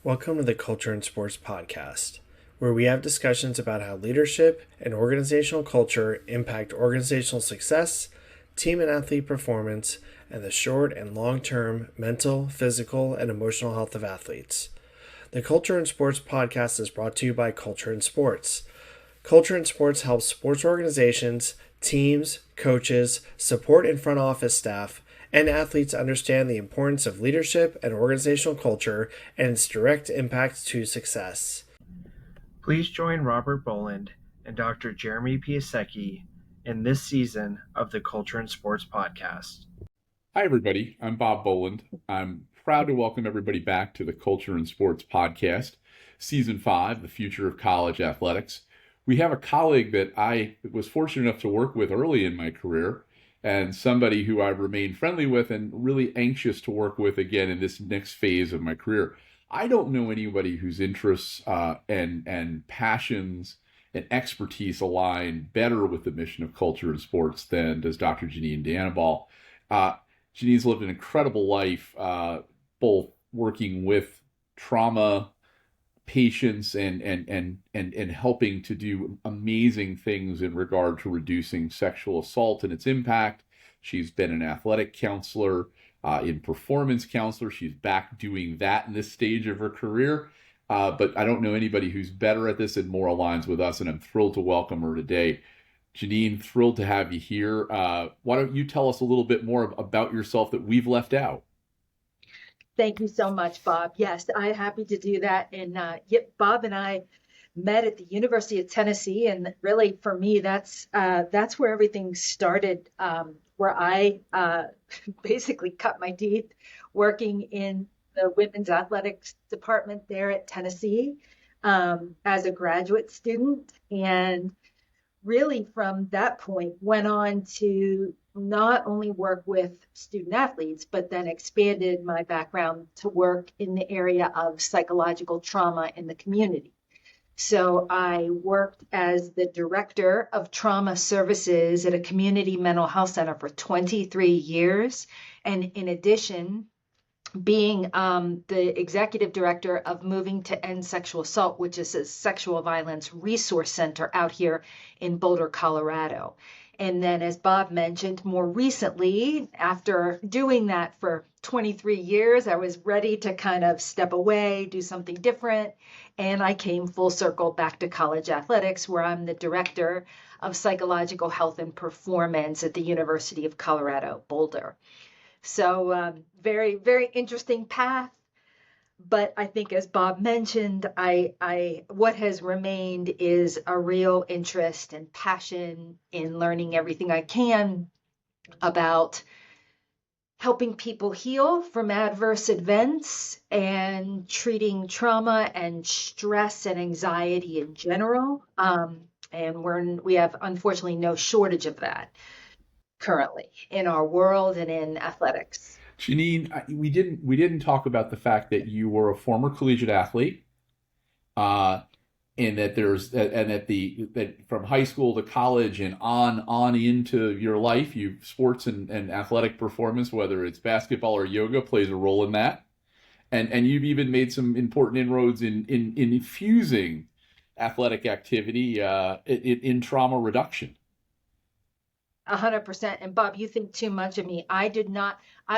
Welcome to the Culture and Sports Podcast, where we have discussions about how leadership and organizational culture impact organizational success, team and athlete performance, and the short and long term mental, physical, and emotional health of athletes. The Culture and Sports Podcast is brought to you by Culture and Sports. Culture and Sports helps sports organizations, teams, coaches, support and front office staff, and athletes understand the importance of leadership and organizational culture and its direct impact to success. Please join Robert Boland and Dr. Jeremy Piasecki in this season of the Culture and Sports Podcast. Hi, everybody. I'm Bob Boland. I'm proud to welcome everybody back to the Culture and Sports Podcast, Season 5, The Future of College Athletics. We have a colleague that I was fortunate enough to work with early in my career, and somebody who I've remained friendly with and really anxious to work with again in this next phase of my career. I don't know anybody whose interests and passions and expertise align better with the mission of culture and sports than does Dr. Janine D'Anniballe. Janine's lived an incredible life, both working with trauma patients and helping to do amazing things in regard to reducing sexual assault and its impact. She's been an athletic counselor, in performance counselor. She's back doing that in this stage of her career. But I don't know anybody who's better at this and more aligns with us, and I'm thrilled to welcome her today. Janine, thrilled to have you here. Why don't you tell us a little bit more about yourself that we've left out? Thank you so much, Bob. Yes, I'm happy to do that. And Bob and I met at the University of Tennessee, and really for me, that's where everything started. Where I basically cut my teeth working in the women's athletics department there at Tennessee as a graduate student, and really from that point went on to not only work with student athletes, but then expanded my background to work in the area of psychological trauma in the community. So I worked as the director of trauma services at a community mental health center for 23 years. And in addition, being the executive director of Moving to End Sexual Assault, which is a sexual violence resource center out here in Boulder, Colorado. And then, as Bob mentioned, more recently, after doing that for 23 years, I was ready to kind of step away, do something different. And I came full circle back to college athletics, where I'm the director of psychological health and performance at the University of Colorado, Boulder. So very, very interesting path. But I think, as Bob mentioned, what has remained is a real interest and passion in learning everything I can about helping people heal from adverse events and treating trauma and stress and anxiety in general. And we have, unfortunately, no shortage of that currently in our world and in athletics. Janine, we didn't talk about the fact that you were a former collegiate athlete, uh, and that that from high school to college and on into your life, you sports and athletic performance, whether it's basketball or yoga, plays a role in that, and you've even made some important inroads in infusing athletic activity in trauma reduction. 100%. And Bob, you think too much of me. I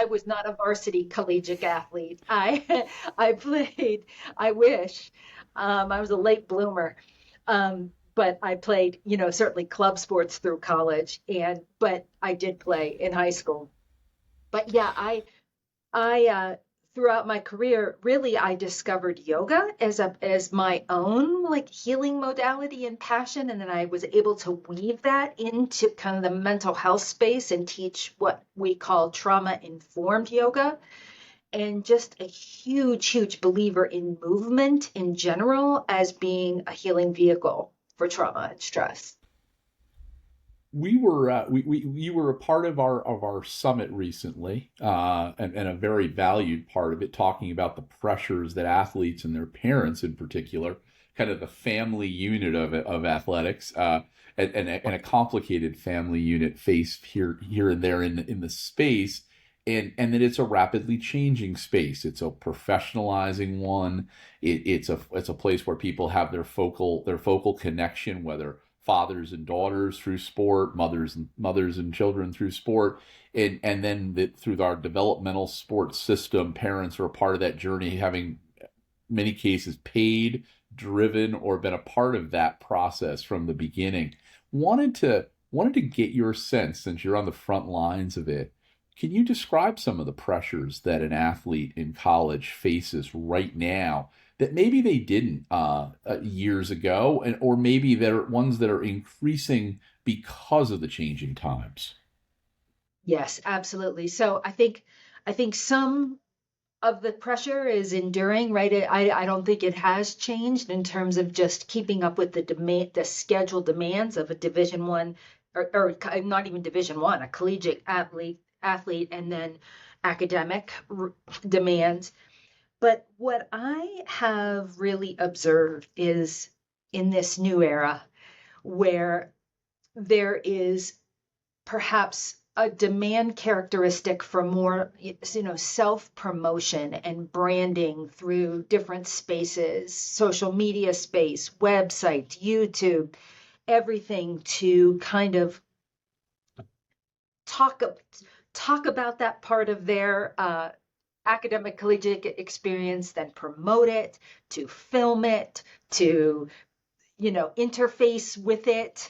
was not a varsity collegiate athlete. I played, I wish. I was a late bloomer. But I played, certainly club sports through college, but I did play in high school. But yeah, I throughout my career, really, I discovered yoga as my own like healing modality and passion, and then I was able to weave that into kind of the mental health space and teach what we call trauma-informed yoga. And just a huge, huge believer in movement in general as being a healing vehicle for trauma and stress. You were a part of our summit recently, and a very valued part of it, talking about the pressures that athletes and their parents, in particular, kind of the family unit of athletics, and a complicated family unit face here and there in the space. and that it's a rapidly changing space. It's a professionalizing one. It's a place where people have their focal connection, whether fathers and daughters through sport, mothers and children through sport, and then through our developmental sports system, parents are a part of that journey, having many cases paid, driven, or been a part of that process from the beginning. Wanted to get your sense, since you're on the front lines of it. Can you describe some of the pressures that an athlete in college faces right now that maybe they didn't years ago, or maybe they're ones that are increasing because of the changing times? Yes, absolutely. So I think some of the pressure is enduring, right? I don't think it has changed in terms of just keeping up with the schedule demands of a Division One, or not even Division One, a collegiate athlete, and then academic demands. But what I have really observed is in this new era where there is perhaps a demand characteristic for more, self-promotion and branding through different spaces, social media space, website, YouTube, everything to kind of talk talk about that part of their academic collegiate experience, then promote it, to film it, to interface with it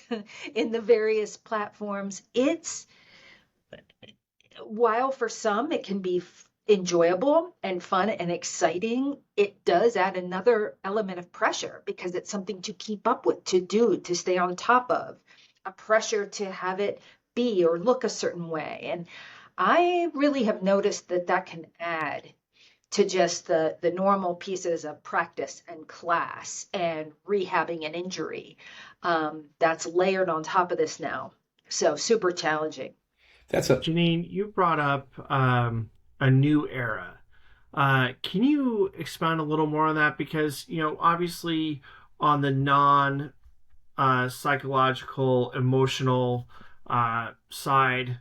in the various platforms. While for some it can be enjoyable and fun and exciting, it does add another element of pressure because it's something to keep up with, to do, to stay on top of, a pressure to have it be or look a certain way. And I really have noticed that can add to just the normal pieces of practice and class and rehabbing an injury that's layered on top of this now. So super challenging. Janine, you brought up a new era. Can you expound a little more on that? Because, obviously on the non psychological, emotional side,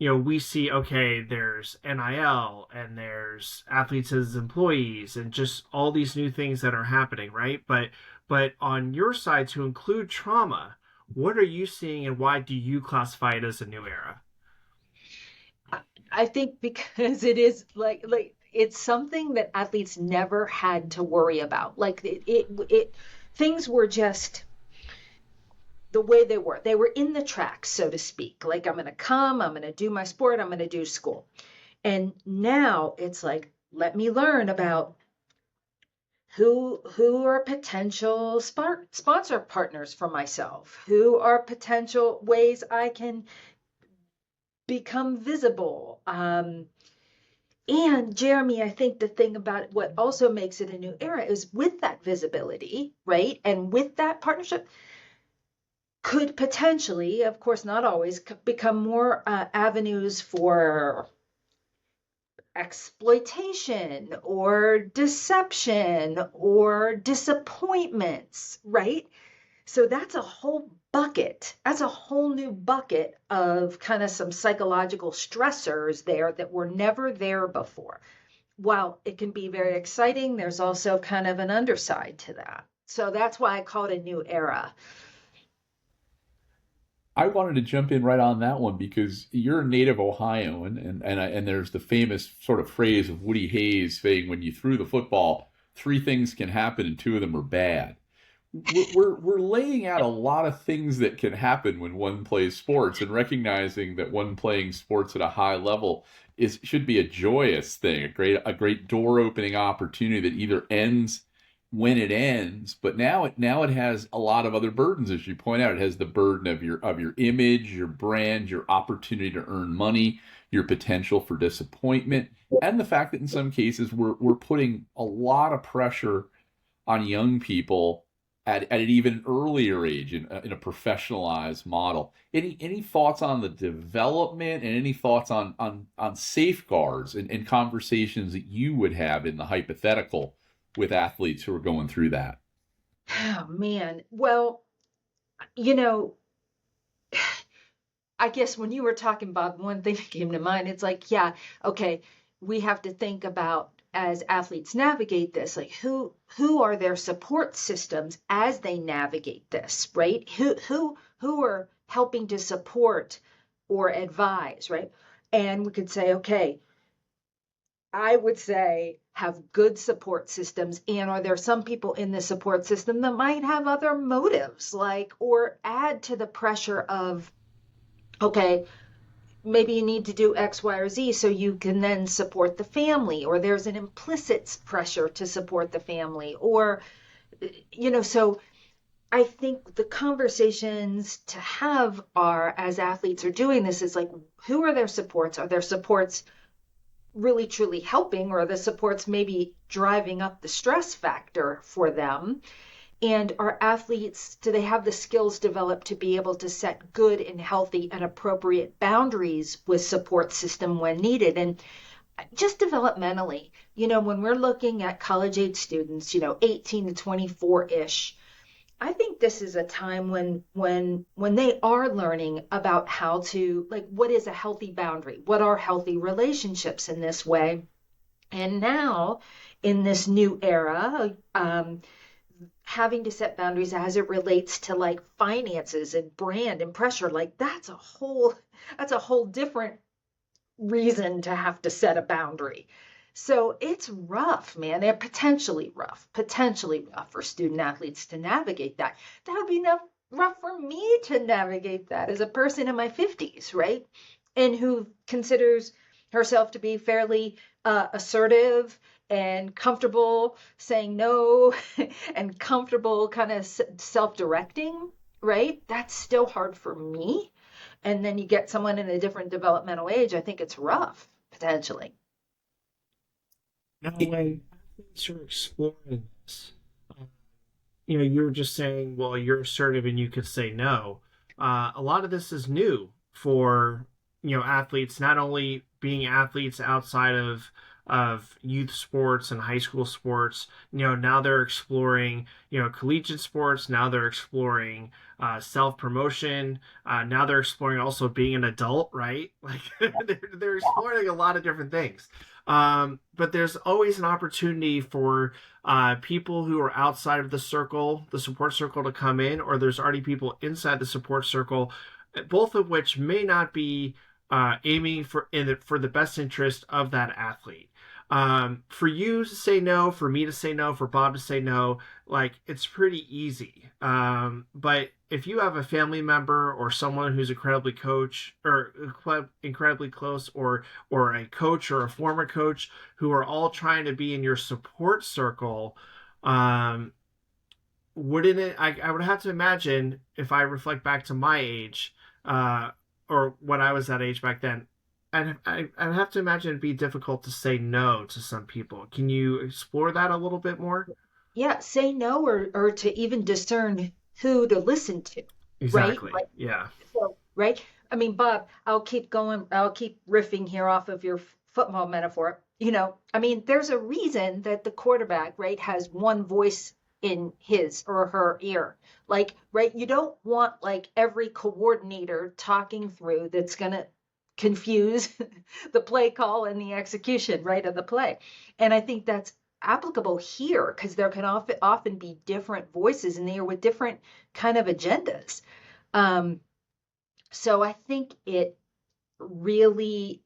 we see, okay, there's NIL and there's athletes as employees and just all these new things that are happening, right? But on your side, to include trauma, what are you seeing and why do you classify it as a new era? I think because it is like it's something that athletes never had to worry about. Like it things were just the way they were. They were in the tracks, so to speak. Like, I'm going to come, I'm going to do my sport, I'm going to do school. And now it's like, let me learn about who are potential sponsor partners for myself, who are potential ways I can become visible. And Jeremy, I think the thing about what also makes it a new era is with that visibility, right? And with that partnership, could potentially, of course, not always, become more avenues for exploitation or deception or disappointments, right? So that's a whole bucket. That's a whole new bucket of kind of some psychological stressors there that were never there before. While it can be very exciting, there's also kind of an underside to that. So that's why I call it a new era. I wanted to jump in right on that one because you're a native Ohioan, and there's the famous sort of phrase of Woody Hayes saying, when you threw the football, three things can happen and two of them are bad. We're laying out a lot of things that can happen when one plays sports, and recognizing that one playing sports at a high level should be a joyous thing, a great door opening opportunity that either ends when it ends, but now it has a lot of other burdens, as you point out. It has the burden of your image, your brand, your opportunity to earn money, your potential for disappointment, and the fact that in some cases we're putting a lot of pressure on young people at an even earlier age in a professionalized model. Any thoughts on the development, and any thoughts on safeguards and conversations that you would have in the hypothetical with athletes who are going through that? Oh man. Well, you know, I guess when you were talking, Bob, one thing that came to mind, it's like, yeah, okay, we have to think about as athletes navigate this, like who are their support systems as they navigate this, right? Who are helping to support or advise, right? And we could say, okay, I would say have good support systems. And are there some people in the support system that might have other motives, like, or add to the pressure of, okay, maybe you need to do X, Y, or Z so you can then support the family, or there's an implicit pressure to support the family, or, so I think the conversations to have are, as athletes are doing this, is like, who are their supports? Are their supports really truly helping, or are the supports maybe driving up the stress factor for them? And are athletes, do they have the skills developed to be able to set good and healthy and appropriate boundaries with support system when needed? And just developmentally, when we're looking at college age students, 18 to 24-ish, I think this is a time when they are learning about how to, like, what is a healthy boundary? What are healthy relationships in this way? And now in this new era, having to set boundaries as it relates to like finances and brand and pressure, like that's a whole different reason to have to set a boundary. So it's rough, man. They're potentially rough for student athletes to navigate that. That would be rough for me to navigate that as a person in my 50s, right? And who considers herself to be fairly assertive and comfortable saying no and comfortable kind of self-directing, right? That's still hard for me. And then you get someone in a different developmental age, I think it's rough, potentially. Now, when athletes are exploring this, you were just saying, well, you're assertive and you could say no. A lot of this is new for, athletes, not only being athletes outside of youth sports and high school sports. Now they're exploring, collegiate sports. Now they're exploring self-promotion. Now they're exploring also being an adult, right? Like they're exploring a lot of different things. But there's always an opportunity for people who are outside of the support circle, to come in, or there's already people inside the support circle, both of which may not be aiming for the best interest of that athlete. For you to say no, for me to say no, for Bob to say no, like, it's pretty easy. But if you have a family member or someone who's incredibly close, or a coach or a former coach, who are all trying to be in your support circle, wouldn't it? I would have to imagine, if I reflect back to my age, or when I was that age back then, I'd have to imagine it'd be difficult to say no to some people. Can you explore that a little bit more? Yeah, say no, or to even discern who to listen to, right? Exactly. Like, Yeah. so, right? I mean, Bob, I'll keep riffing here off of your football metaphor. I mean, there's a reason that the quarterback, right, has one voice in his or her ear. Like, right, you don't want like every coordinator talking through that's going to confuse the play call and the execution, right, of the play. And I think that's applicable here, because there can often be different voices in there with different kind of agendas. So I think it really,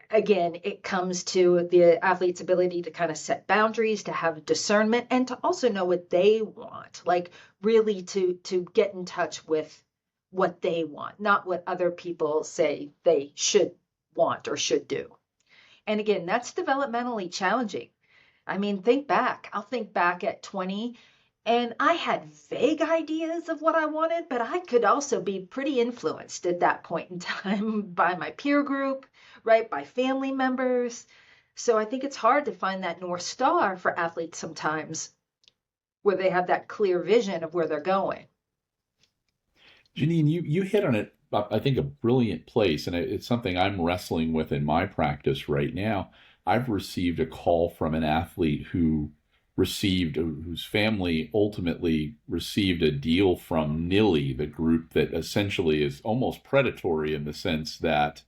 again, it comes to the athlete's ability to kind of set boundaries, to have discernment, and to also know what they want, like really to get in touch with what they want, not what other people say they should want or should do. And again, that's developmentally challenging. I mean, I'll think back at 20, and I had vague ideas of what I wanted, but I could also be pretty influenced at that point in time by my peer group, right? By family members. So I think it's hard to find that North Star for athletes sometimes, where they have that clear vision of where they're going. Janine, you hit on it, I think, a brilliant place, and it's something I'm wrestling with in my practice right now. I've received a call from an athlete who whose family ultimately received a deal from Nilly, the group that essentially is almost predatory in the sense that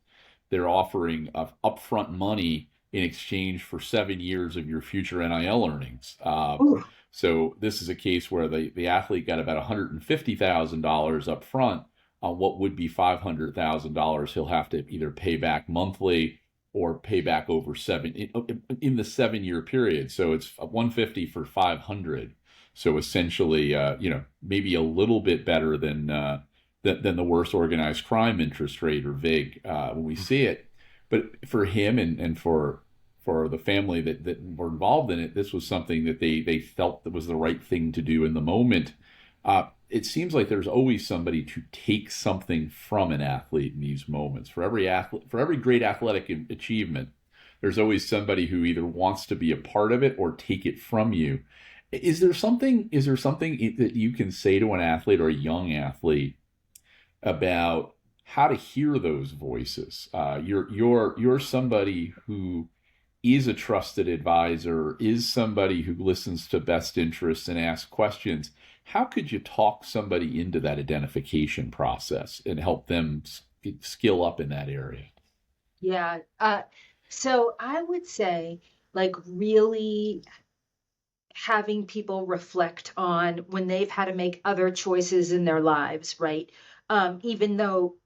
they're offering upfront money in exchange for 7 years of your future NIL earnings. Ooh. So this is a case where the athlete got about $150,000 up front on what would be $500,000 he'll have to either pay back monthly or pay back over in the 7 year period. So it's 150 for 500. So essentially, maybe a little bit better than the worst organized crime interest rate or VIG when we see it. But for him and for the family that were involved in it, this was something that they felt that was the right thing to do in the moment. It seems like there's always somebody to take something from an athlete in these moments. For every great athletic achievement, there's always somebody who either wants to be a part of it or take it from you. Is there something that you can say to an athlete or a young athlete about how to hear those voices? You're somebody who is a trusted advisor, is somebody who listens to best interests and asks questions. How could you talk somebody into that identification process and help them skill up in that area? Yeah. So I would say, like, really having people reflect on when they've had to make other choices in their lives, right? Even though,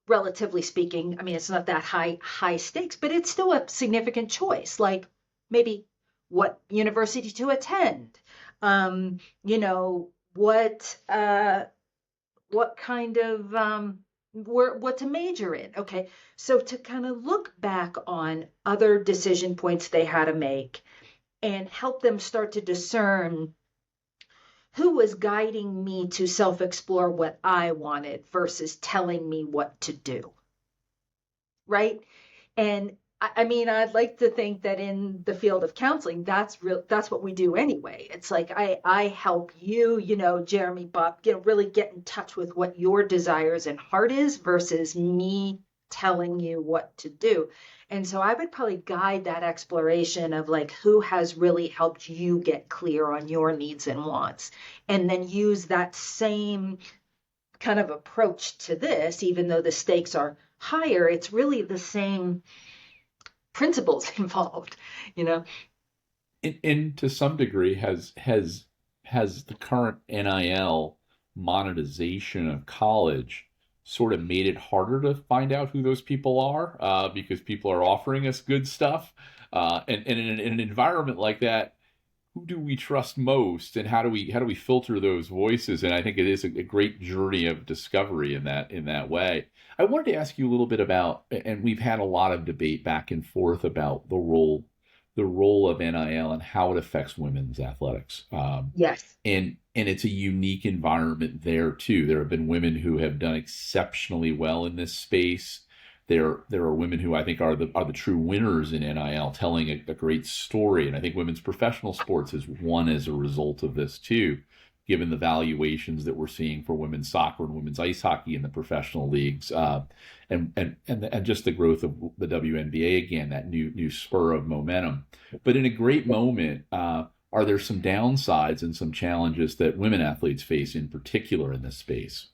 relatively speaking, I mean, it's not that high stakes, but it's still a significant choice. Like maybe what university to attend, what kind of what to major in. Okay, so to kind of look back on other decision points they had to make and help them start to discern who was guiding me to self-explore what I wanted versus telling me what to do. Right? And I mean, I'd like to think that in the field of counseling, that's what we do anyway. It's like I help you, Jeremy, Bob, really get in touch with what your desires and heart is versus me telling you what to do. And so I would probably guide that exploration of like who has really helped you get clear on your needs and wants, and then use that same kind of approach to this, even though the stakes are higher, it's really the same principles involved, And to some degree, has the current NIL monetization of college sort of made it harder to find out who those people are because people are offering us good stuff. And in an environment like that, who do we trust most, and how do we filter those voices? And I think it is a great journey of discovery in that way. I wanted to ask you a little bit about, and we've had a lot of debate back and forth about the role of NIL and how it affects women's athletics. Yes. And it's a unique environment there too. There have been women who have done exceptionally well in this space. There are women who I think are the true winners in NIL, telling a great story. And I think women's professional sports has won as a result of this too, given the valuations that we're seeing for women's soccer and women's ice hockey in the professional leagues, and just the growth of the WNBA again, that new spur of momentum. But in a great moment, are there some downsides and some challenges that women athletes face in particular in this space?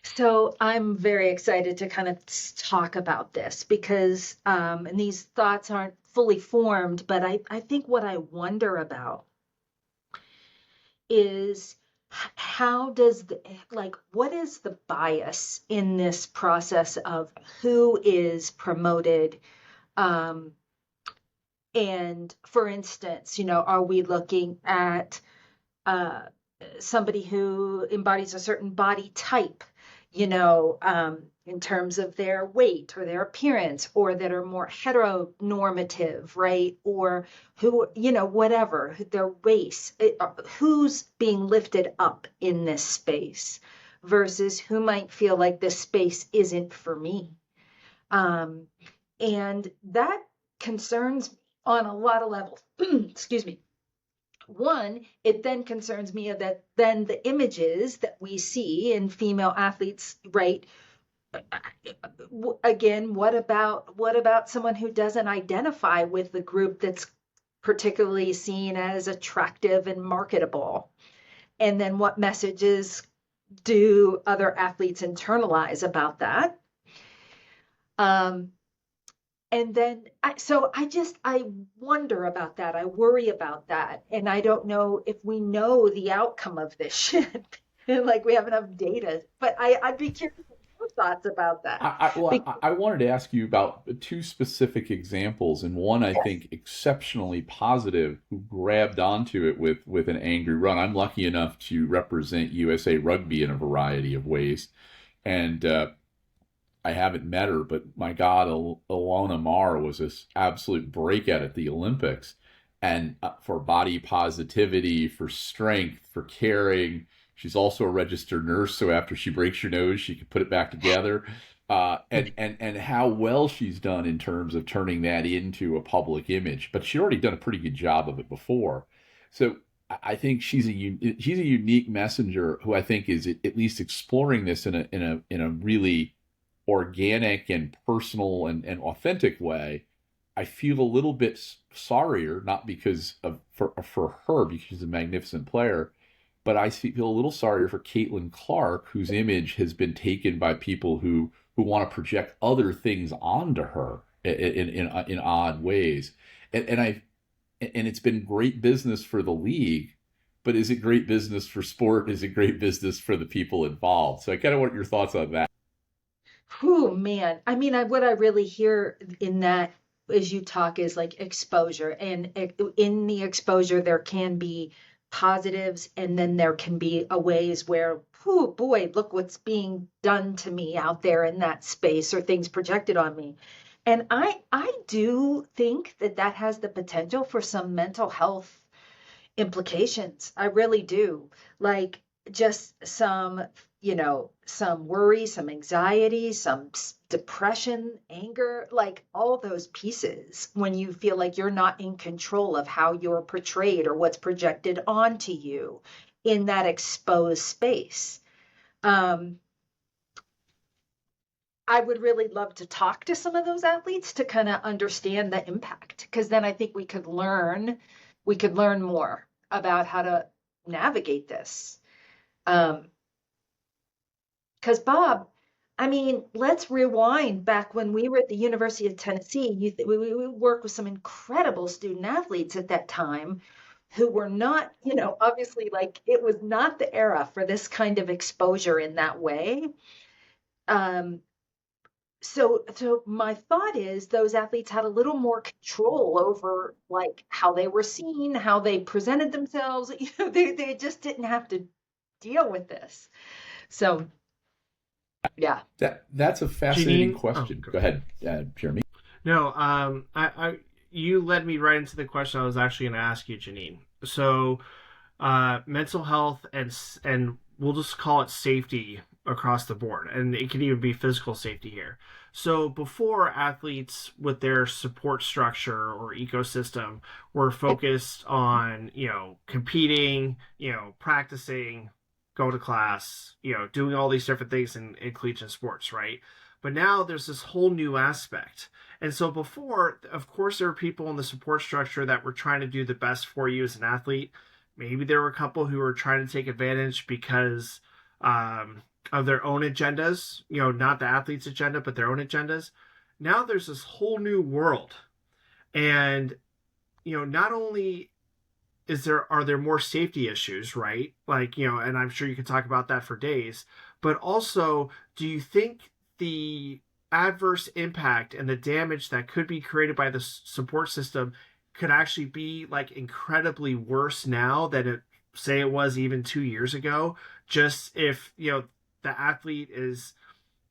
So I'm very excited to kind of talk about this because, and these thoughts aren't fully formed, but I think what I wonder about is what is the bias in this process of who is promoted? And for instance, are we looking at somebody who embodies a certain body type, in terms of their weight or their appearance, or that are more heteronormative, right? Or who, whatever, their race, who's being lifted up in this space versus who might feel like this space isn't for me. And that concerns me on a lot of levels. Excuse me. One, it then concerns me that then the images that we see in female athletes, right? Again, what about someone who doesn't identify with the group that's particularly seen as attractive and marketable? And then what messages do other athletes internalize about that? And then, I wonder about that. I worry about that. And I don't know if we know the outcome of this shit. Like we have enough data, but I'd be curious of your thoughts about that. I wanted to ask you about two specific examples, and one I think exceptionally positive who grabbed onto it with an angry run. I'm lucky enough to represent USA Rugby in a variety of ways, and I haven't met her, but my God, Ilona Maher was this absolute breakout at the Olympics, and for body positivity, for strength, for caring. She's also a registered nurse, so after she breaks your nose, she can put it back together. And how well she's done in terms of turning that into a public image. But she'd already done a pretty good job of it before. So I think she's a unique messenger who I think is at least exploring this in a really organic and personal and authentic way. I feel a little bit sorrier, not because for her, because she's a magnificent player, but I feel a little sorrier for Caitlin Clark, whose image has been taken by people who want to project other things onto her in odd ways. And it's been great business for the league, but is it great business for sport? Is it great business for the people involved? So I kind of want your thoughts on that. Oh man. I mean, what I really hear in that as you talk is like exposure. And in the exposure, there can be positives, and then there can be a ways where, oh boy, look what's being done to me out there in that space, or things projected on me. And I do think that has the potential for some mental health implications. I really do. Like just some worry, some anxiety, some depression, anger, like all those pieces when you feel like you're not in control of how you're portrayed or what's projected onto you in that exposed space. I would really love to talk to some of those athletes to kind of understand the impact, because then I think we could learn more about how to navigate this. Because Bob, I mean, let's rewind back when we were at the University of Tennessee. We worked with some incredible student athletes at that time who were not, obviously, like it was not the era for this kind of exposure in that way. So my thought is those athletes had a little more control over like how they were seen, how they presented themselves. They just didn't have to deal with this. So yeah. That's a fascinating Janine, question. Go ahead, Jeremy. No, you led me right into the question I was actually going to ask you, Janine. So, mental health and we'll just call it safety across the board, and it can even be physical safety here. So before, athletes with their support structure or ecosystem were focused on, competing, practicing, go to class, doing all these different things in collegiate sports, right? But now there's this whole new aspect. And so before, of course, there were people in the support structure that were trying to do the best for you as an athlete. Maybe there were a couple who were trying to take advantage because of their own agendas, not the athlete's agenda, but their own agendas. Now there's this whole new world. And, not only are there more safety issues, right? Like, and I'm sure you could talk about that for days, but also, do you think the adverse impact and the damage that could be created by the support system could actually be like incredibly worse now than it was even 2 years ago? Just if, the athlete is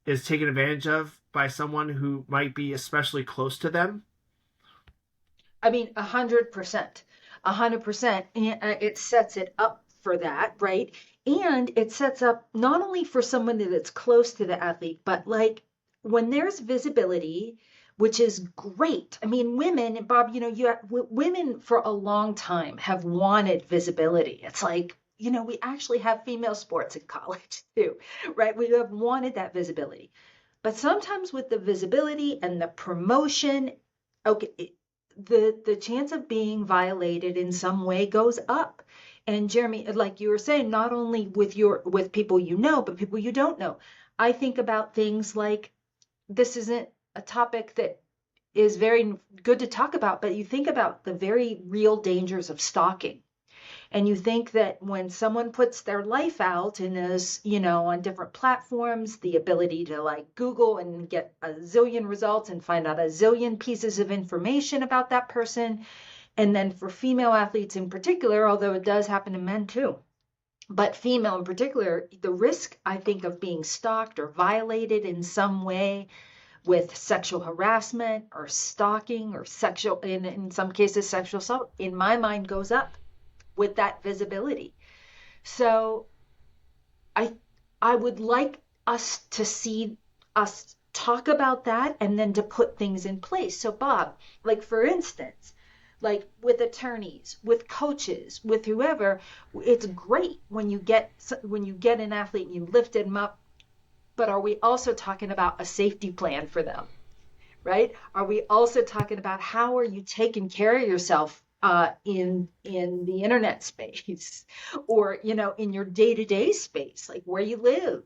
taken advantage of by someone who might be especially close to them? I mean, 100%. 100%. It sets it up for that, right? And it sets up not only for someone that's close to the athlete, but like when there's visibility, which is great. I mean, women, Bob, women for a long time have wanted visibility. It's like, we actually have female sports in college too, right? We have wanted that visibility. But sometimes with the visibility and the promotion, okay, the chance of being violated in some way goes up. And Jeremy, like you were saying, not only with people you know, but people you don't know. I think about things like, this isn't a topic that is very good to talk about, but you think about the very real dangers of stalking. And you think that when someone puts their life out and is, on different platforms, the ability to like Google and get a zillion results and find out a zillion pieces of information about that person. And then for female athletes in particular, although it does happen to men too, but female in particular, the risk, I think, of being stalked or violated in some way with sexual harassment or stalking or in some cases, sexual assault, in my mind, goes up with that visibility. So I would like us to see us talk about that and then to put things in place. So Bob, like for instance, like with attorneys, with coaches, with whoever, it's great when you get an athlete and you lift them up, but are we also talking about a safety plan for them? Right? Are we also talking about how are you taking care of yourself in the internet space, or in your day-to-day space, like where you live?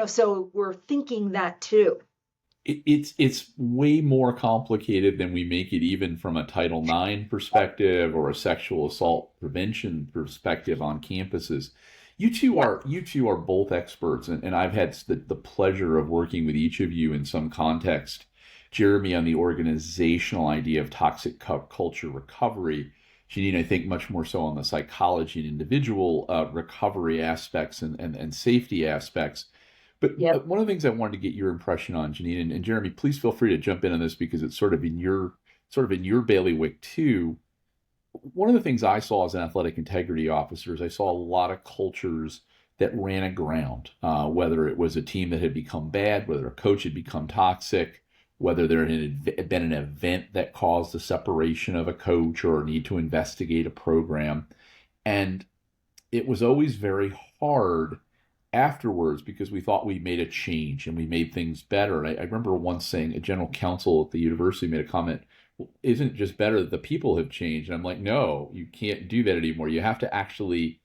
So we're thinking that too. It's way more complicated than we make it, even from a Title IX perspective or a sexual assault prevention perspective on campuses. You two are both experts, and I've had the pleasure of working with each of you in some context. Jeremy on the organizational idea of toxic culture recovery. Janine, I think much more so on the psychology and individual recovery aspects and safety aspects. But one of the things I wanted to get your impression on, Janine, and Jeremy, please feel free to jump in on this because it's sort of in your bailiwick too. One of the things I saw as an athletic integrity officer is I saw a lot of cultures that ran aground, whether it was a team that had become bad, whether a coach had become toxic, whether there had been an event that caused the separation of a coach or a need to investigate a program. And it was always very hard afterwards because we thought we made a change and we made things better. And I remember once saying, a general counsel at the university made a comment, well, isn't it just better that the people have changed? And I'm like, no, you can't do that anymore. You actually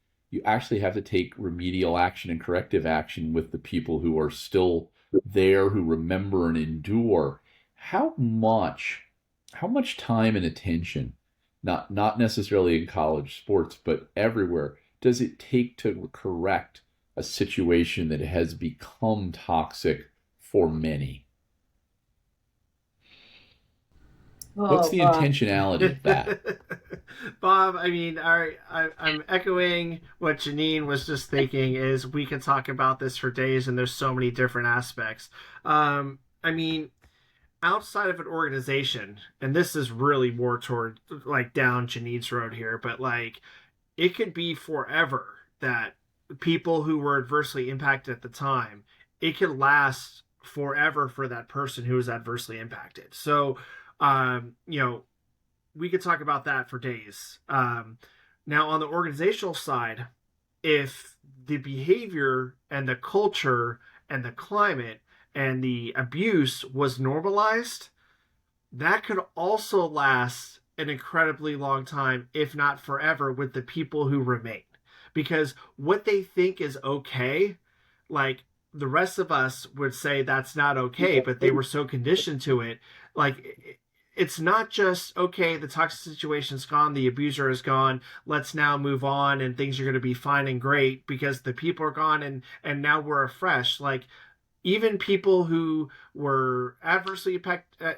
have to take remedial action and corrective action with the people who are still there, who remember and endure. How much time and attention, not necessarily in college sports, but everywhere, does it take to correct a situation that has become toxic for many? What's the intentionality of that? Bob, I mean, I'm echoing what Janine was just thinking. Is we can talk about this for days, and there's so many different aspects. I mean, outside of an organization, and this is really more toward like down Janine's road here, but like it could be forever that people who were adversely impacted at the time, it could last forever for that person who was adversely impacted. So, we could talk about that for days. Now, on the organizational side, if the behavior and the culture and the climate and the abuse was normalized, that could also last an incredibly long time, if not forever, with the people who remain. Because what they think is okay, like the rest of us would say that's not okay, but they were so conditioned to it. Like, it's not just, okay, the toxic situation's gone, the abuser is gone, let's now move on and things are going to be fine and great because the people are gone and now we're afresh. Like, even people who were adversely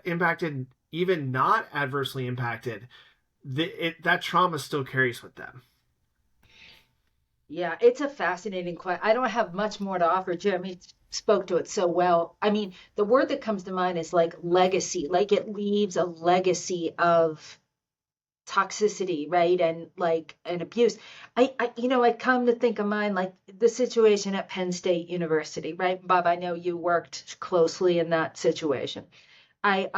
impacted, even not adversely impacted, that trauma still carries with them. Yeah, it's a fascinating question. I don't have much more to offer. Jeremy spoke to it so well. I mean, the word that comes to mind is like legacy, like it leaves a legacy of toxicity, right? And like an abuse. I come to think of mine like the situation at Penn State University, right? Bob, I know you worked closely in that situation. It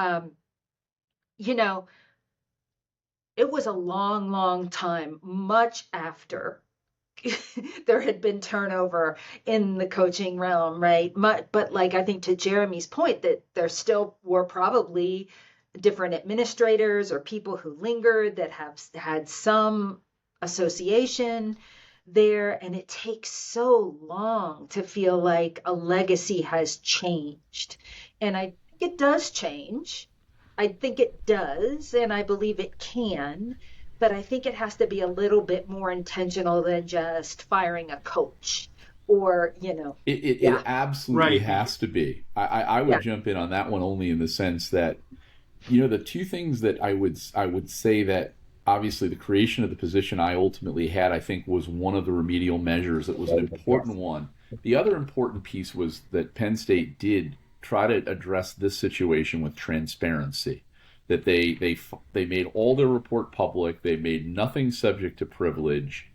was a long, long time, much after there had been turnover in the coaching realm, right? But like, I think to Jeremy's point that there still were probably different administrators or people who lingered that have had some association there. And it takes so long to feel like a legacy has changed. And I think it does change. I think it does, and I believe it can, but I think it has to be a little bit more intentional than just firing a coach or, It absolutely Right. has to be. I would jump in on that one only in the sense that, the two things that I would say that obviously the creation of the position I ultimately had, I think, was one of the remedial measures that was an important one. The other important piece was that Penn State did try to address this situation with transparency. That they made all their report public, they made nothing subject to privilege,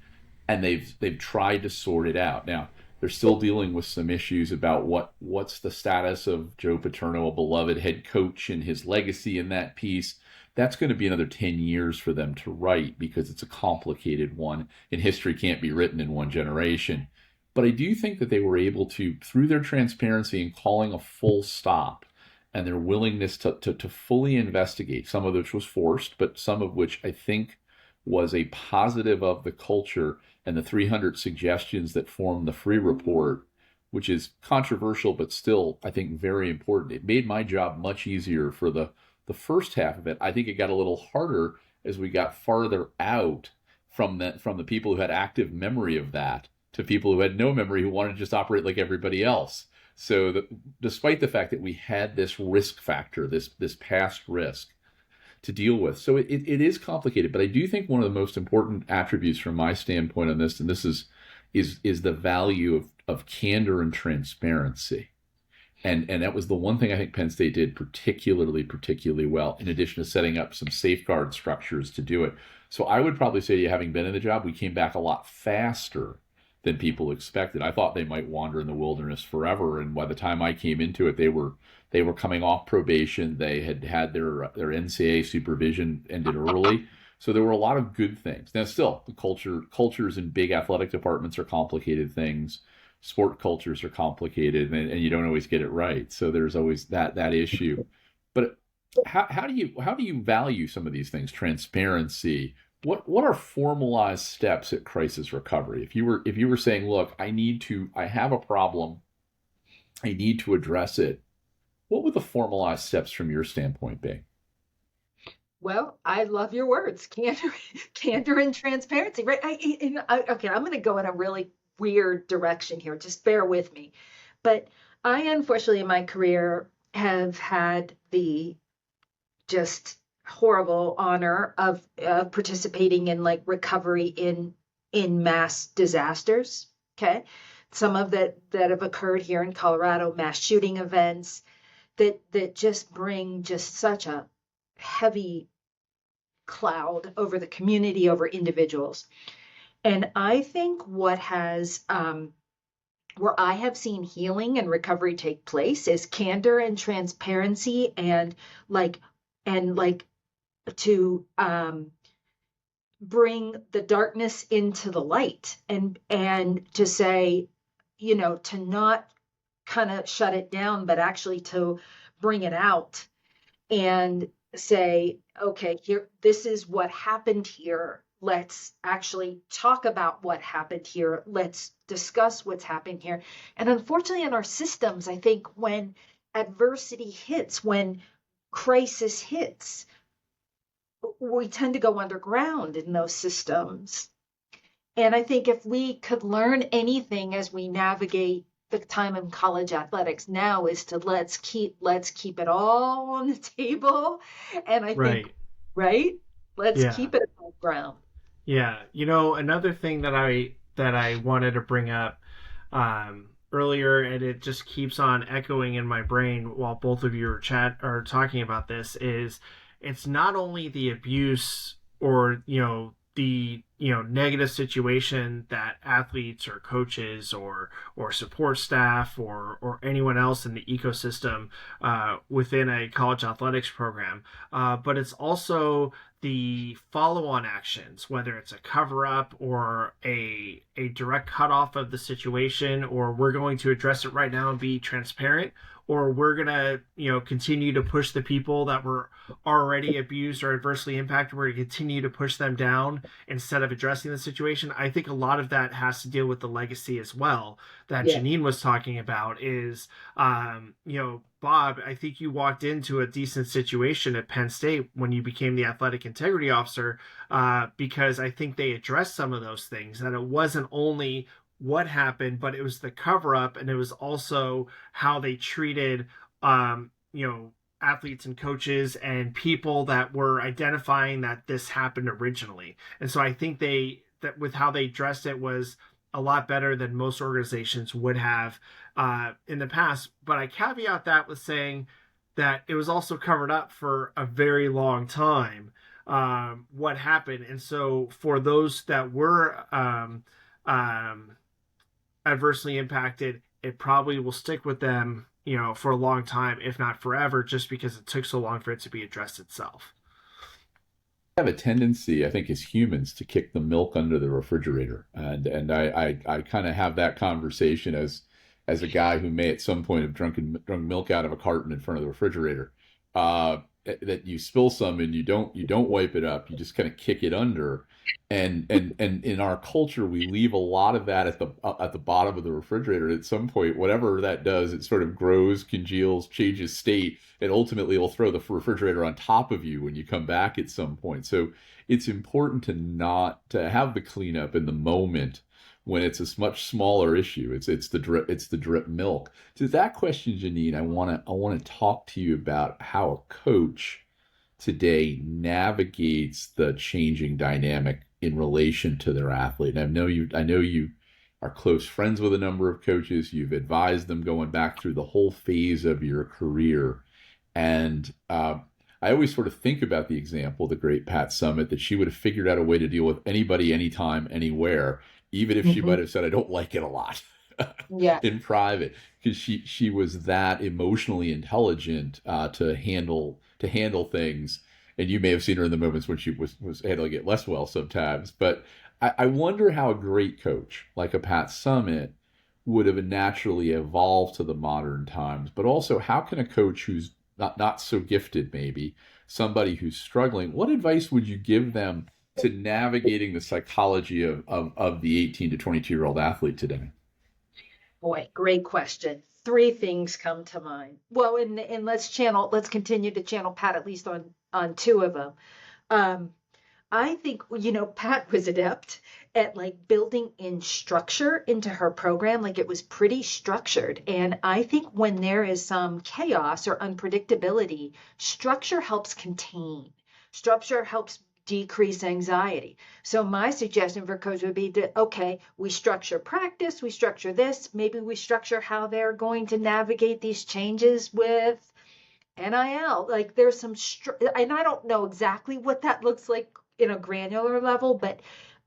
and they've tried to sort it out. Now, they're still dealing with some issues about what's the status of Joe Paterno, a beloved head coach, and his legacy in that piece. That's going to be another 10 years for them to write because it's a complicated one, and history can't be written in one generation. But I do think that they were able to, through their transparency and calling a full stop and their willingness to fully investigate, some of which was forced, but some of which I think was a positive of the culture and the 300 suggestions that formed the free report, which is controversial, but still, I think, very important. It made my job much easier for the first half of it. I think it got a little harder as we got farther out from the people who had active memory of that to people who had no memory, who wanted to just operate like everybody else. So despite the fact that we had this risk factor, this past risk to deal with. So it is complicated, but I do think one of the most important attributes from my standpoint on this, and this is the value of candor and transparency. And that was the one thing I think Penn State did particularly well, in addition to setting up some safeguard structures to do it. So I would probably say to you, having been in the job, we came back a lot faster than people expected. I thought they might wander in the wilderness forever, and by the time I came into it, they were coming off probation. They had their NCAA supervision ended early, so there were a lot of good things. Now, still, the cultures in big athletic departments are complicated things. Sport cultures are complicated, and you don't always get it right. So there's always that issue. But how do you value some of these things? Transparency. What are formalized steps at crisis recovery? If you were saying, look, I have a problem, I need to address it, what would the formalized steps from your standpoint be? Well, I love your words, candor and transparency, right? Okay, I'm going to go in a really weird direction here. Just bear with me. But I, unfortunately, in my career, have had the just horrible honor of participating in like recovery in mass disasters. Okay, some of that have occurred here in Colorado, mass shooting events that just bring just such a heavy cloud over the community, over individuals. And I think what has where I have seen healing and recovery take place is candor and transparency and to bring the darkness into the light and to say, to not kind of shut it down, but actually to bring it out and say, okay, here, this is what happened here. Let's actually talk about what happened here. Let's discuss what's happened here. And unfortunately, in our systems, I think when adversity hits, when crisis hits, we tend to go underground in those systems. And I think if we could learn anything as we navigate the time in college athletics now is to let's keep it all on the table. And I think, right? Let's keep it on the ground. Yeah. Another thing that I wanted to bring up earlier, and it just keeps on echoing in my brain while both of you are talking about this, is it's not only the abuse or the negative situation that athletes or coaches or support staff or anyone else in the ecosystem within a college athletics program, but it's also the follow-on actions, whether it's a cover-up or a direct cutoff of the situation, or we're going to address it right now and be transparent, or we're going to, continue to push the people that were already abused or adversely impacted. We're going to continue to push them down instead of addressing the situation. I think a lot of that has to deal with the legacy as well that Yeah. Janine was talking about is, Bob, I think you walked into a decent situation at Penn State when you became the athletic integrity officer, because I think they addressed some of those things, that it wasn't only what happened, but it was the cover up, and it was also how they treated, athletes and coaches and people that were identifying that this happened originally. And so I think that with how they addressed it was a lot better than most organizations would have in the past. But I caveat that with saying that it was also covered up for a very long time, what happened. And so for those that were adversely impacted, it probably will stick with them, for a long time, if not forever, just because it took so long for it to be addressed itself. Have a tendency, I think, as humans to kick the milk under the refrigerator, and I kind of have that conversation as a guy who may at some point have drunk milk out of a carton in front of the refrigerator. That you spill some and you don't wipe it up, you just kind of kick it under, and in our culture we leave a lot of that at the bottom of the refrigerator. At some point, whatever that does, it sort of grows, congeals, changes state, and ultimately will throw the refrigerator on top of you when you come back at some point. So it's important to have the cleanup in the moment when it's a much smaller issue. It's the drip milk. To that question, Janine, I want to talk to you about how a coach today navigates the changing dynamic in relation to their athlete. And I know you are close friends with a number of coaches. You've advised them going back through the whole phase of your career. And I always sort of think about the example, the great Pat Summitt, that she would have figured out a way to deal with anybody, anytime, anywhere, even if she might have said, I don't like it a lot Yeah. in private, because she was that emotionally intelligent to handle things. And you may have seen her in the moments when she was handling it less well sometimes. But I wonder how a great coach like a Pat Summitt would have naturally evolved to the modern times. But also, how can a coach who's not so gifted, maybe somebody who's struggling, what advice would you give them to navigating the psychology of the 18 to 22-year-old athlete today? Boy, great question. 3 things come to mind. Well, and let's continue to channel Pat at least on 2 of them. I think, Pat was adept at like building in structure into her program. Like it was pretty structured. And I think when there is some chaos or unpredictability, structure helps contain. Structure helps decrease anxiety. So my suggestion for coach would be we structure practice, we structure this, maybe we structure how they're going to navigate these changes with NIL. Like there's some, and I don't know exactly what that looks like in a granular level, but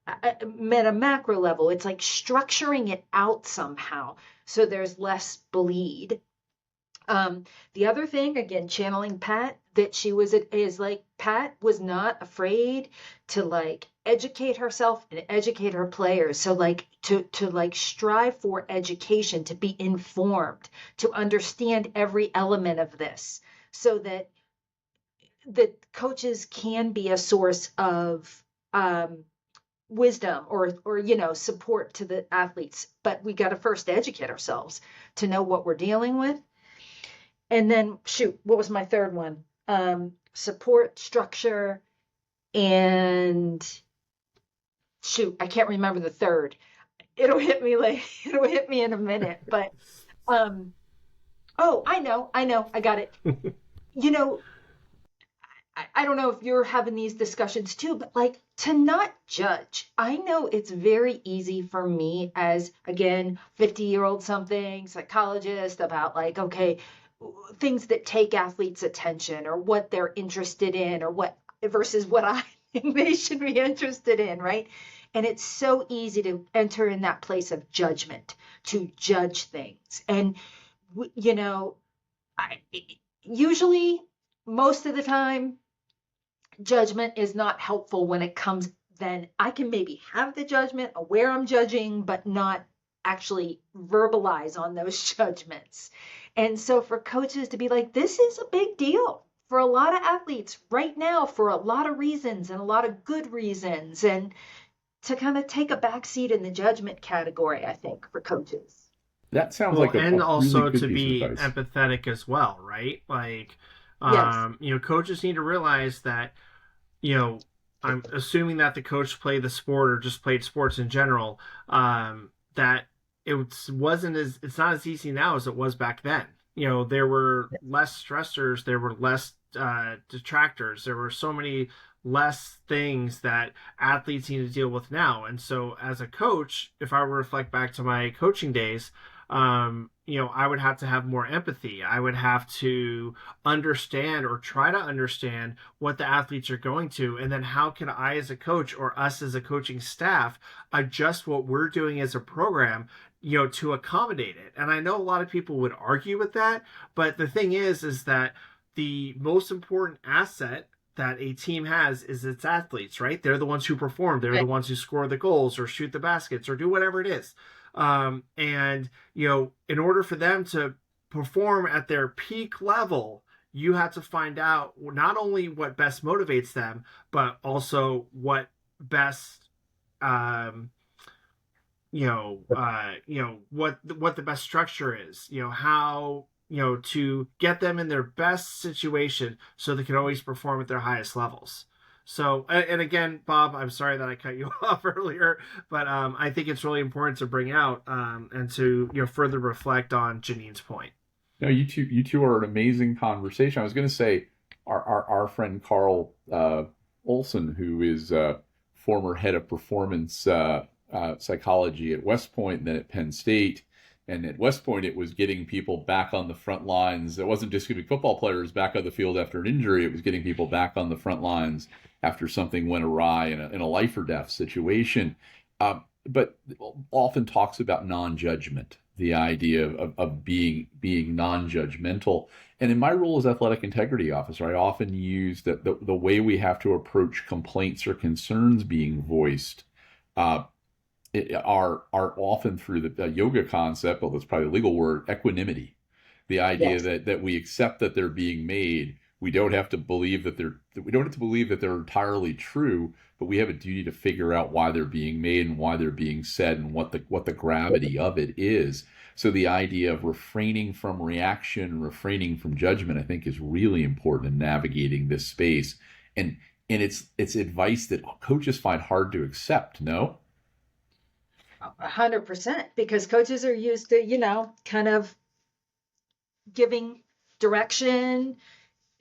at a macro level, it's like structuring it out somehow so there's less bleed. The other thing, again, channeling Pat, that Pat was not afraid to like educate herself and educate her players. So like to like strive for education, to be informed, to understand every element of this, so that coaches can be a source of wisdom or support to the athletes. But we got to first educate ourselves to know what we're dealing with. And then, what was my third one? Support, structure, and I can't remember the third. It'll hit me in a minute. But, I know, I got it. I don't know if you're having these discussions too, but like to not judge. I know it's very easy for me as, again, 50-year-old psychologist about like, okay, things that take athletes' attention or what they're interested in or what versus what I think they should be interested in, right? And it's so easy to enter in that place of judgment, to judge things. And, usually, most of the time, judgment is not helpful when it comes. Then I can maybe have the judgment, aware I'm judging, but not actually verbalize on those judgments. And so for coaches to be like, this is a big deal for a lot of athletes right now for a lot of reasons and a lot of good reasons, and to kind of take a back seat in the judgment category, I think, for coaches. That sounds Well, like and a really also good to piece of be advice. empathetic as well, right? Like, Yes. coaches need to realize that, I'm assuming that the coach played the sport or just played sports in general, that it's not as easy now as it was back then. There were less stressors, there were less detractors, there were so many less things that athletes need to deal with now. And so as a coach, if I were to reflect back to my coaching days, I would have to have more empathy. I would have to understand or try to understand what the athletes are going to. And then how can I, as a coach, or us as a coaching staff, adjust what we're doing as a program, to accommodate it. And I know a lot of people would argue with that, but the thing is that the most important asset that a team has is its athletes, right? They're the ones who perform. They're the ones who score the goals or shoot the baskets or do whatever it is. And in order for them to perform at their peak level, you have to find out not only what best motivates them, but also what best, what the best structure is, how, to get them in their best situation so they can always perform at their highest levels. So, and again, Bob, I'm sorry that I cut you off earlier, but I think it's really important to bring out and to further reflect on Janine's point. No, you two are an amazing conversation. I was going to say our friend Carl Olson, who is former head of performance psychology at West Point and then at Penn State. And at West Point, it was getting people back on the front lines. It wasn't just getting football players back on the field after an injury. It was getting people back on the front lines after something went awry in a life or death situation. But often talks about non-judgment, the idea of being non-judgmental. And in my role as athletic integrity officer, I often use the way we have to approach complaints or concerns being voiced are often through the yoga concept, although it's probably a legal word, equanimity. The idea that we accept that they're being made. We don't have to believe that they're entirely true, but we have a duty to figure out why they're being made and why they're being said and what the gravity of it is. So the idea of refraining from reaction, refraining from judgment, I think is really important in navigating this space. And it's advice that coaches find hard to accept, no? 100%, because coaches are used to, kind of giving direction.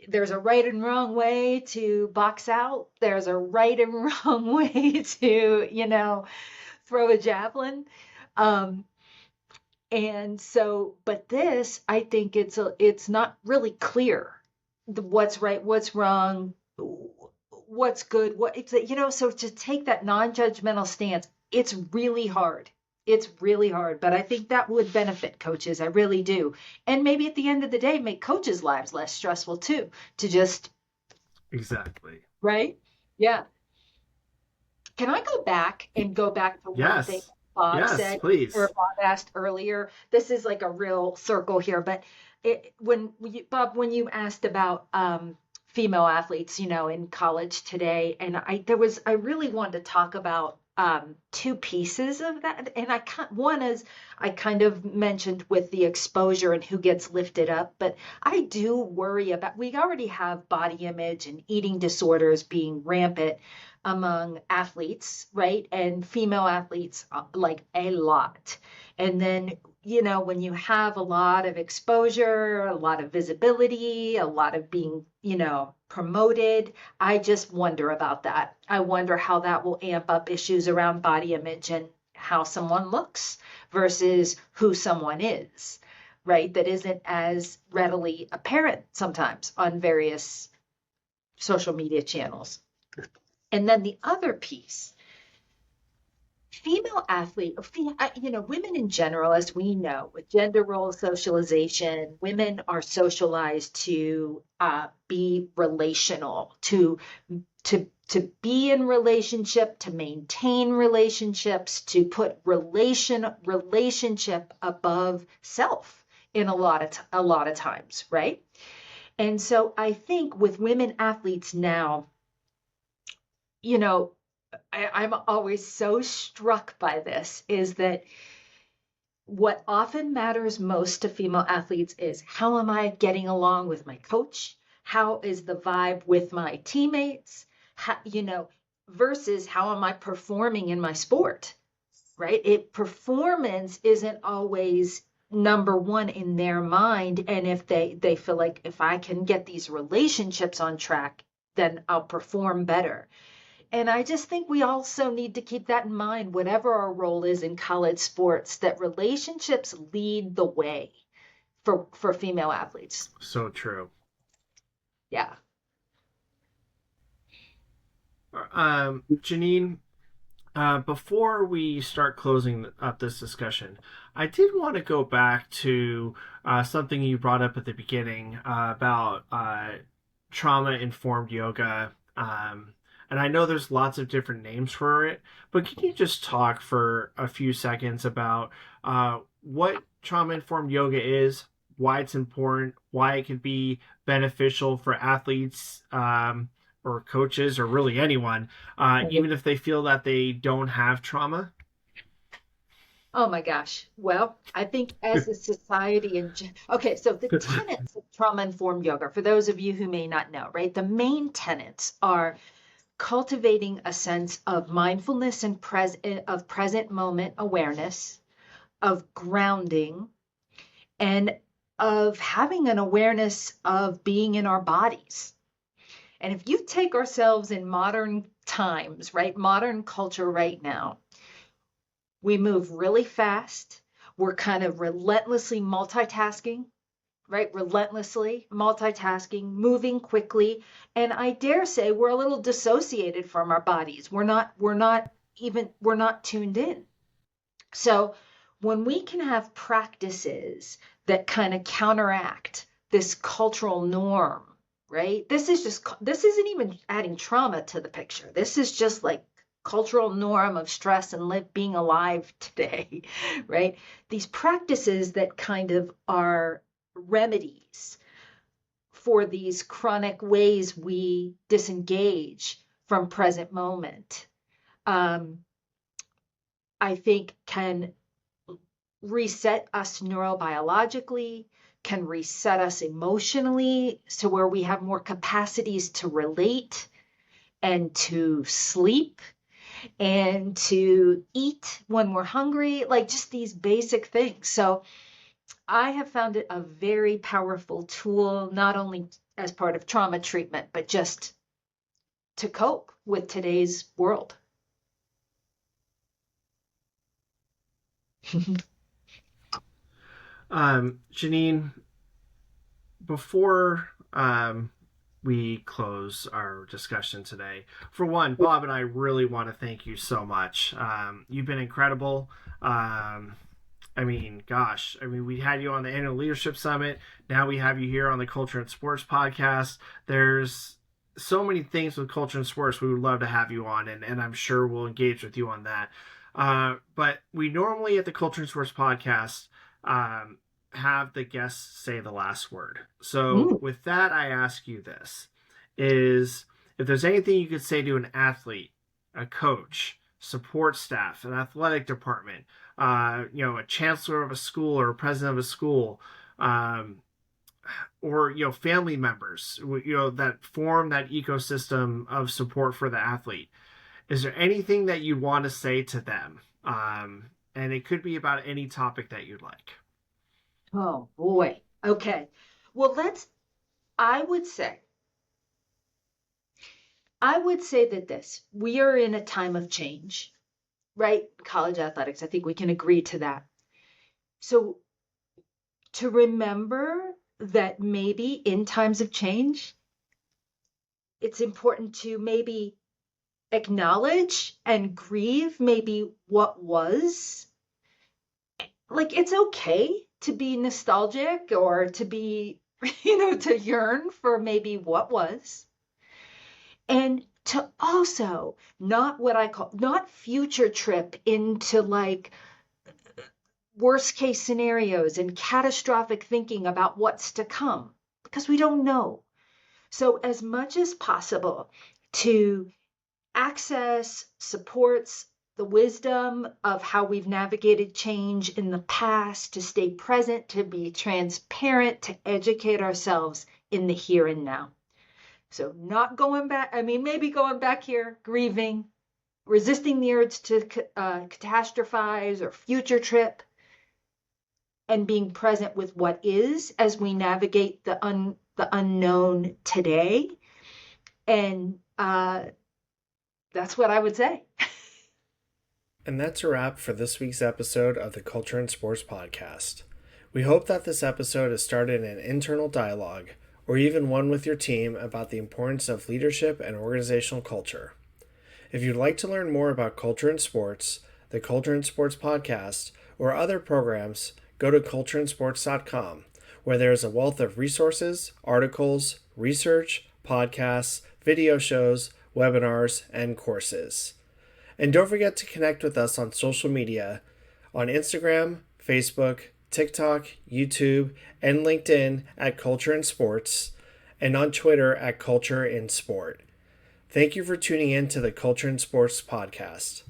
There's a right and wrong way to box out. There's a right and wrong way to, throw a javelin. And so, but this, I think it's not really clear what's right, what's wrong, what's good, so to take that non-judgmental stance, it's really hard. It's really hard, but I think that would benefit coaches. I really do. And maybe at the end of the day, make coaches' lives less stressful too, to just. Exactly. Right? Yeah. Can I go back to one thing Bob said, please. Or Bob asked earlier? This is like a real circle here, but Bob, when you asked about female athletes, in college today, and I really wanted to talk about two pieces of that. And one is I kind of mentioned with the exposure and who gets lifted up, but I do worry about, we already have body image and eating disorders being rampant among athletes, right? And female athletes, like a lot. And then, when you have a lot of exposure, a lot of visibility, a lot of being, promoted, I just wonder about that. I wonder how that will amp up issues around body image and how someone looks versus who someone is, right? That isn't as readily apparent sometimes on various social media channels. And then the other piece, female athlete, women in general, as we know, with gender role socialization, women are socialized to be relational, to be in relationship, to maintain relationships, to put relationship above self in a lot of times, right? And so I think with women athletes now, you know, I'm always so struck by this, is that what often matters most to female athletes is, how am I getting along with my coach? How is the vibe with my teammates? How, versus how am I performing in my sport, right? Performance isn't always number one in their mind. And if they feel like, if I can get these relationships on track, then I'll perform better. And I just think we also need to keep that in mind, whatever our role is in college sports, that relationships lead the way for female athletes. So true. Yeah. Janine, before we start closing up this discussion, I did want to go back to something you brought up at the beginning about trauma-informed yoga. And I know there's lots of different names for it, but can you just talk for a few seconds about what trauma-informed yoga is, why it's important, why it can be beneficial for athletes or coaches or really anyone, even if they feel that they don't have trauma? Oh my gosh. Well, I think as a society okay, so the tenets of trauma-informed yoga, for those of you who may not know, right? The main tenets are cultivating a sense of mindfulness and of present moment awareness, of grounding, and of having an awareness of being in our bodies. And if you take ourselves in modern times, right, modern culture right now, we move really fast. We're kind of relentlessly multitasking, right? Relentlessly multitasking, moving quickly. And I dare say we're a little dissociated from our bodies. We're not tuned in. So when we can have practices that kind of counteract this cultural norm, right? This isn't even adding trauma to the picture. This is just like cultural norm of stress and being alive today, right? These practices that kind of are remedies for these chronic ways we disengage from present moment, I think can reset us neurobiologically, can reset us emotionally, to where we have more capacities to relate and to sleep and to eat when we're hungry, like just these basic things. So I have found it a very powerful tool, not only as part of trauma treatment, but just to cope with today's world. Janine, before we close our discussion today, for one, Bob and I really want to thank you so much. You've been incredible. We had you on the annual leadership summit. Now we have you here on the Culture and Sports podcast. There's so many things with culture and sports we would love to have you on, and I'm sure we'll engage with you on that. But we normally at the Culture and Sports podcast have the guests say the last word. So with that, I ask you this, is if there's anything you could say to an athlete, a coach, support staff, an athletic department, a chancellor of a school or a president of a school, or family members, that form that ecosystem of support for the athlete, is there anything that you want to say to them? And it could be about any topic that you'd like. Oh boy. Okay. Well, I would say that we are in a time of change, right? College athletics, I think we can agree to that. So to remember that maybe in times of change, it's important to maybe acknowledge and grieve maybe what was. Like, it's okay to be nostalgic or to be, to yearn for maybe what was. And to also not future trip into like worst case scenarios and catastrophic thinking about what's to come, because we don't know. So as much as possible to access supports the wisdom of how we've navigated change in the past, to stay present, to be transparent, to educate ourselves in the here and now. So not going back, maybe going back here, grieving, resisting the urge to catastrophize or future trip, and being present with what is as we navigate the unknown today. And that's what I would say. And that's a wrap for this week's episode of the Culture and Sports Podcast. We hope that this episode has started an internal dialogue, or even one with your team, about the importance of leadership and organizational culture. If you'd like to learn more about culture and sports, the Culture and Sports Podcast, or other programs, go to cultureandsports.com, where there is a wealth of resources, articles, research, podcasts, video shows, webinars, and courses. And don't forget to connect with us on social media, on Instagram, Facebook, TikTok, YouTube, and LinkedIn at Culture and Sports, and on Twitter at Culture in Sport. Thank you for tuning in to the Culture and Sports Podcast.